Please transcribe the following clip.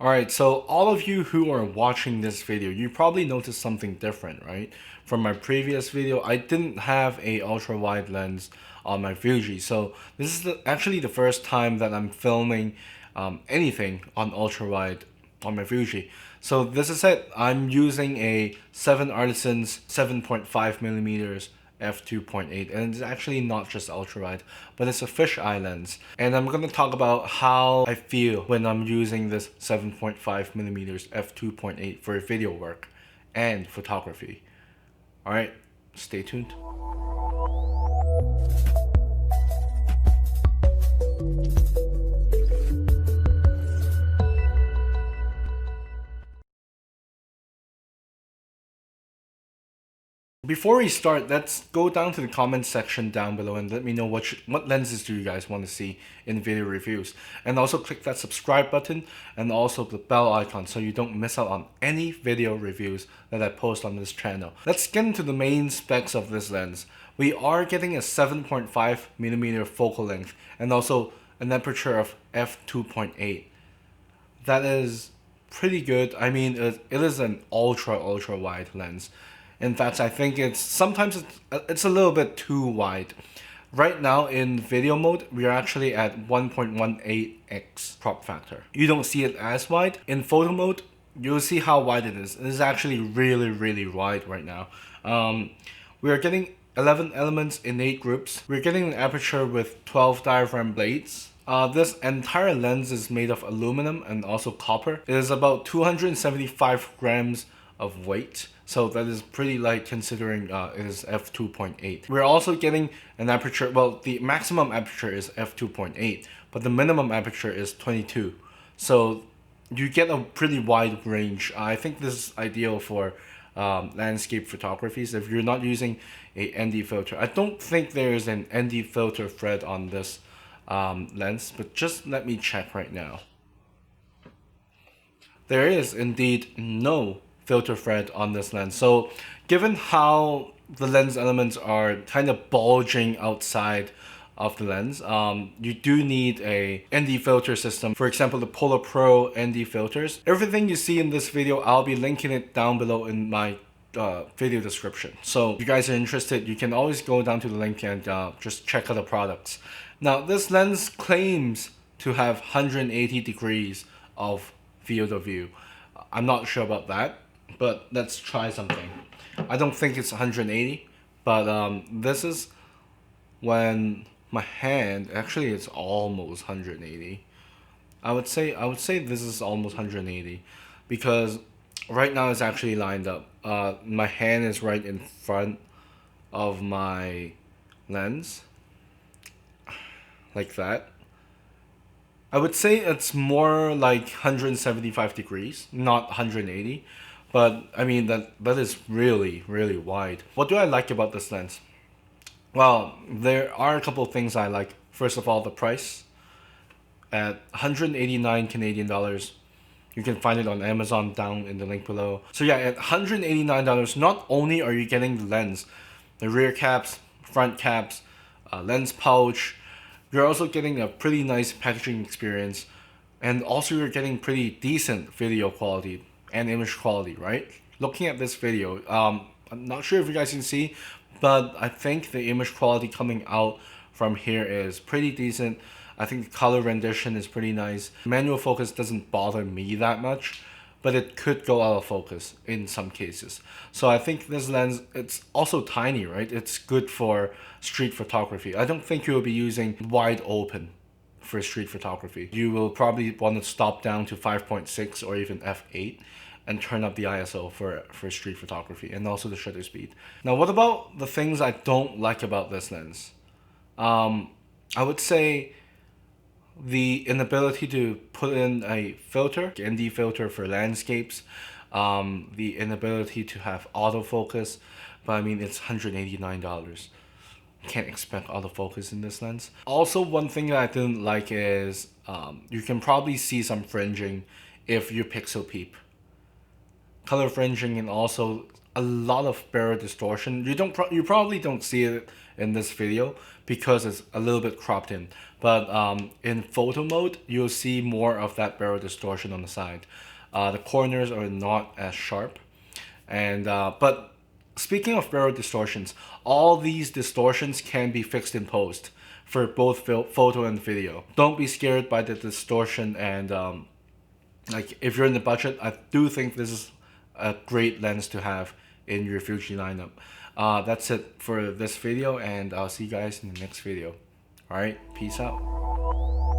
Alright, so all of you who are watching this video, you probably noticed something different, right? From my previous video, I didn't have a ultra wide lens on my Fuji. So this is actually the first time that I'm filming anything on ultra wide on my Fuji. So this is it. I'm using a 7Artisans 7.5mm F2.8, and it's actually not just ultra wide, but it's a fisheye lens. And I'm gonna talk about how I feel when I'm using this 7.5mm F2.8 for video work and photography. Alright, stay tuned. Before we start, let's go down to the comments section down below and let me know what lenses do you guys want to see in video reviews. And also click that subscribe button and also the bell icon so you don't miss out on any video reviews that I post on this channel. Let's get into the main specs of this lens. We are getting a 7.5mm focal length and also an aperture of f2.8. That is pretty good. I mean, it is an ultra wide lens. In fact, I think it's a little bit too wide. Right now in video mode, we are actually at 1.18x crop factor. You don't see it as wide. In photo mode, you'll see how wide it is. It is actually really wide right now. We are getting 11 elements in 8 groups. We're getting an aperture with 12 diaphragm blades. This entire lens is made of aluminum and also copper. It is about 275 grams of weight, so that is pretty light considering it is f2.8. We're also getting an aperture, well, the maximum aperture is f2.8, but the minimum aperture is 22, so you get a pretty wide range. I think this is ideal for landscape photographies if you're not using a ND filter. I don't think there is an ND filter thread on this lens, but just let me check right now. There is indeed no filter thread on this lens. So given how the lens elements are kind of bulging outside of the lens, you do need a ND filter system. For example, the Polar Pro ND filters. Everything you see in this video, I'll be linking it down below in my video description. So if you guys are interested, you can always go down to the link and just check out the products. Now, this lens claims to have 180 degrees of field of view. I'm not sure about that, but let's try something. I don't think it's 180, but this is when my hand, actually it's almost 180. I would say this is almost 180 because right now it's actually lined up. My hand is right in front of my lens, like that. I would say it's more like 175 degrees, not 180. But I mean, that is really wide. What do I like about this lens? Well, there are a couple of things I like. First of all, the price. At 189 Canadian dollars. You can find it on Amazon down in the link below. So yeah, at $189, not only are you getting the lens, the rear caps, front caps, lens pouch, you're also getting a pretty nice packaging experience, and also you're getting pretty decent video quality and image quality, right? Looking at this video, I'm not sure if you guys can see, but I think the image quality coming out from here is pretty decent. I think the color rendition is pretty nice. Manual focus doesn't bother me that much, but it could go out of focus in some cases. So I think this lens, it's also tiny, right? It's good for street photography. I don't think you'll be using wide open for street photography. You will probably want to stop down to 5.6 or even f8 and turn up the ISO for street photography, and also the shutter speed. Now, what about the things I don't like about this lens? I would say the inability to put in a filter, ND filter for landscapes, the inability to have autofocus, but I mean, it's $189. Can't expect autofocus in this lens. Also, one thing that I didn't like is you can probably see some fringing if you pixel peep. Color fringing and also a lot of barrel distortion. You probably don't see it in this video because it's a little bit cropped in. But in photo mode, you'll see more of that barrel distortion on the side. The corners are not as sharp. And but speaking of barrel distortions, all these distortions can be fixed in post for both photo and video. Don't be scared by the distortion, and like if you're in the budget, I do think this is a great lens to have in your Fuji lineup. That's it for this video, and I'll see you guys in the next video. Alright, peace out.